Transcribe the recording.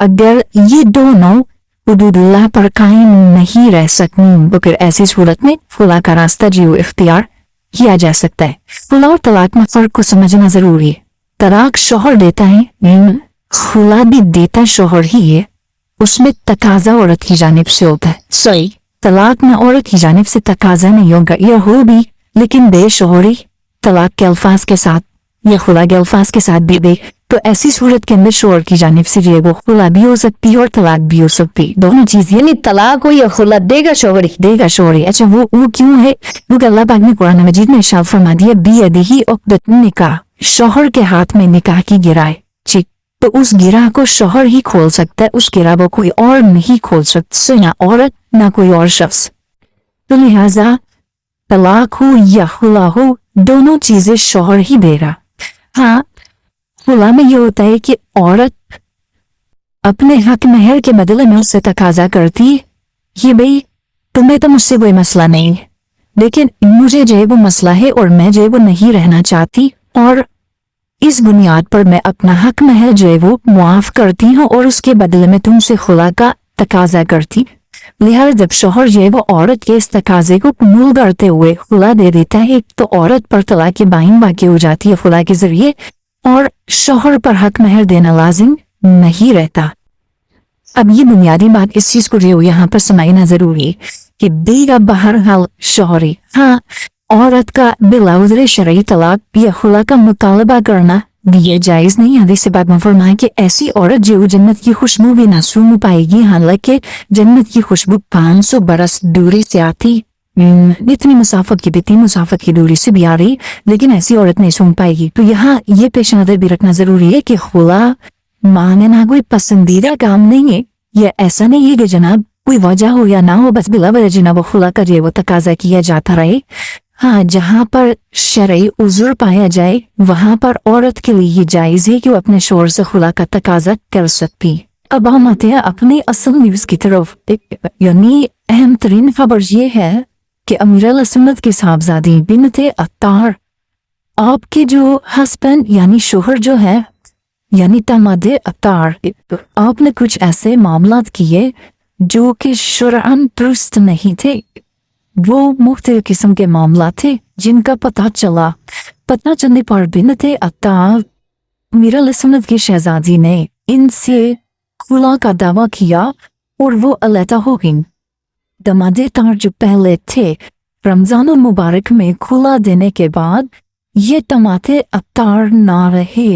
अगर ये दोनों हुदूदुल्लाह पर कायम नहीं रह सकती तो फिर ऐसी सूरत में खुला का रास्ता जो इख्तियार किया जा सकता है। खुला और तलाक में फर्क को समझना जरूरी है। तलाक शौहर देता है, खुला भी देता शौहर ही है, उसमें तकाजा औरत की जानिब से होता है। सही, तलाक में औरत की जानिब से तकाजा नहीं होगा, यह हो भी लेकिन बेशौहरी तलाक के अल्फाज के साथ या खुला के अल्फाज के साथ भी दे, तो ऐसी सूरत के अंदर शौहर की जानिब से जो है वो खुला भी हो सकती है और तलाक भी हो सकती है, दोनों चीज। यानी तलाक हो या खुला देगा शौहरी। अच्छा वो क्यों है? क्योंकि अल्लाह पाक ने कुरान मजीद में इरशाद फरमा दिया बियदिही उक़दतुन निकाह, शौहर के हाथ में निकाह की गिराए। ठीक, तो उस गिरा को शौहर ही खोल सकता है, उस गिरा को कोई और नहीं खोल सकता, ना औरत ना कोई और शख्स। तो लिहाजा तलाक हो या खुला हो दोनों चीजें शौहर ही दे रहा। हाँ, खुला में ये होता है कि औरत अपने हक महर के बदले में उससे तकाजा करती है कि भाई तुम्हें तो मुझसे कोई मसला नहीं है, लेकिन मुझे जो है वो मसला है और मैं जो है वो नहीं रहना चाहती, और इस बुनियाद पर मैं अपना हक महर जो है वो मुआफ करती हूँ और उसके बदले में तुमसे खुला का तकाजा करती। लिहाजा जब शौहर जो है वो औरत के इस तकाजे को कबूल करते हुए खुला दे देता है तो औरत पर तलाक बाइन वाक़ई हो जाती है खुला के जरिए, और शौहर पर हक महर देना लाजिम नहीं रहता। अब ये बुनियादी बात इस चीज को जो यहाँ पर समझना जरूरी है कि देगा बहरहाल शौहरी। हाँ, औरत का बिलाउज़र शरई तलाक या खुला का मुतालबा करना ये जायज नहीं। हदीस से बात में फरमाया कि ऐसी औरत जो जन्नत की खुशबू भी ना सूंघ पाएगी, हालांकि जन्नत की खुशबू 500 बरस दूरी से आती, इतनी मुसाफत की दूरी से भी आ रही, लेकिन ऐसी औरत नहीं सूंघ पाएगी। तो यहाँ ये पेश नजर भी रखना जरूरी है कि खुला मांगना कोई पसंदीदा काम नहीं है। यह ऐसा नहीं है कि जनाब कोई वजह हो या ना हो बस बिला वजह जनाब वो खुला करिए वो तकाजा किया जाता रहे। हाँ, जहाँ पर शरई उज़्र पाया जाए वहां पर औरत के लिए ये जायज है कि वो अपने शौहर से खुला का तकाजा कर सकती। अब हम आते हैं अपनी असल न्यूज की तरफ। यानी अहम तरीन खबर ये है कि अमीरुल सुन्नत की साहबजादी बिनते अत्तार, आपके जो हस्बैंड यानी शौहर जो है यानी तमादे अत्तार, आपने कुछ ऐसे मामलात किए जो कि शुरअन दुरुस्त नहीं थे। वो मुख्तलिफ किस्म के मामला थे जिनका पता चलने पर बिनते अत्तार अमीरुल सुन्नत की शहजादी ने इनसे खुला का दावा किया और वो अलहदा हो गईं। दमादे तार जो पहले थे रमजान मुबारक में खुला देने के बाद ये तमादे अत्तार ना रहे।